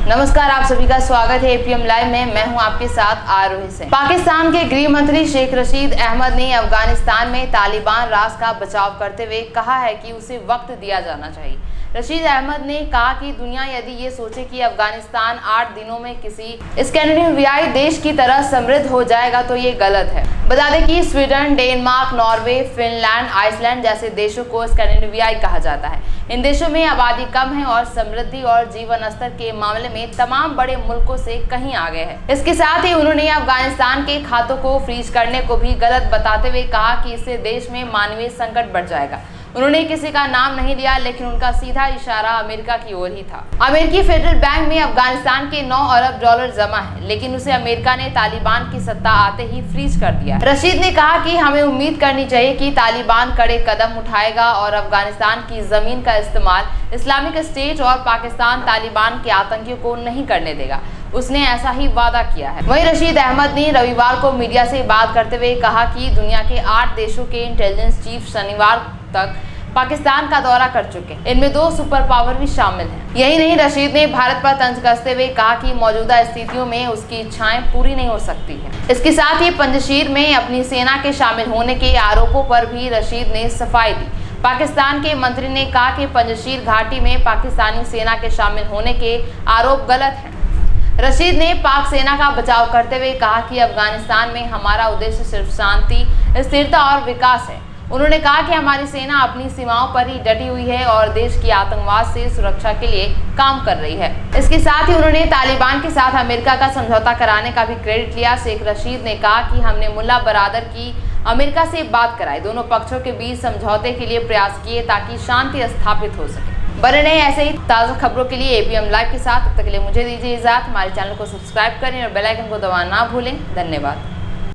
नमस्कार, आप सभी का स्वागत है एपीएम लाइव में। मैं हूं आपके साथ आरोही सिंह। पाकिस्तान के गृह मंत्री शेख रशीद अहमद ने अफगानिस्तान में तालिबान राज का बचाव करते हुए कहा है कि उसे वक्त दिया जाना चाहिए। रशीद अहमद ने कहा कि दुनिया यदि ये सोचे कि अफगानिस्तान 8 दिनों में किसी स्कैंडिनेवियाई देश की तरह समृद्ध हो जाएगा तो ये गलत है। बता दें कि Sweden, Denmark, Norway, Finland, Iceland जैसे देशों को स्कैंडिनेवियाई कहा जाता है। इन देशों में आबादी कम है और समृद्धि और जीवन स्तर के मामले में तमाम बड़े मुल्कों से कहीं आगे है। इसके साथ ही उन्होंने अफगानिस्तान के खातों को फ्रीज करने को भी गलत बताते हुए कहा कि इससे देश में मानवीय संकट बढ़ जाएगा। उन्होंने किसी का नाम नहीं लिया, लेकिन उनका सीधा इशारा अमेरिका की ओर ही था। अमेरिकी फेडरल बैंक में अफगानिस्तान के 9 अरब डॉलर जमा है, लेकिन उसे अमेरिका ने तालिबान की सत्ता आते ही फ्रीज कर दिया। रशीद ने कहा कि हमें उम्मीद करनी चाहिए कि तालिबान कड़े कदम उठाएगा और अफगानिस्तान की जमीन का इस्तेमाल इस्लामिक स्टेट और पाकिस्तान तालिबान के आतंकियों को नहीं करने देगा। उसने ऐसा ही वादा किया है। वहीं रशीद अहमद ने रविवार को मीडिया से बात करते हुए कहा कि दुनिया के 8 देशों के इंटेलिजेंस चीफ शनिवार तक पाकिस्तान का दौरा कर चुके हैं। इनमें 2 सुपर पावर भी शामिल हैं। यही नहीं, रशीद ने भारत पर तंज कसते हुए कहा कि मौजूदा स्थितियों में उसकी इच्छाएं पूरी नहीं हो सकती है। इसके साथ ही पंजशीर में अपनी सेना के शामिल होने के आरोपों पर भी रशीद ने सफाई दी। पाकिस्तान के मंत्री ने कहा कि पंजशीर घाटी में पाकिस्तानी सेना के शामिल होने के आरोप गलत हैं। रशीद ने पाक सेना का बचाव करते हुए कहा कि अफगानिस्तान में हमारा उद्देश्य सिर्फ शांति, स्थिरता और विकास है। उन्होंने कहा कि हमारी सेना अपनी सीमाओं पर ही डटी हुई है और देश की आतंकवाद से सुरक्षा के लिए काम कर रही है। इसके साथ ही उन्होंने तालिबान के साथ अमेरिका का समझौता कराने का भी क्रेडिट लिया। शेख रशीद ने कहा कि हमने मुल्ला बरादर की अमेरिका से बात कराई, दोनों पक्षों के बीच समझौते के लिए प्रयास किए ताकि शांति स्थापित हो सके। बने रहे ऐसे ही ताज़ा खबरों के लिए एपीएम लाइव के साथ। तब तक के लिए मुझे दीजिए इजाजत। हमारे चैनल को सब्सक्राइब करें और बेल आइकन को दबाना ना भूलें। धन्यवाद।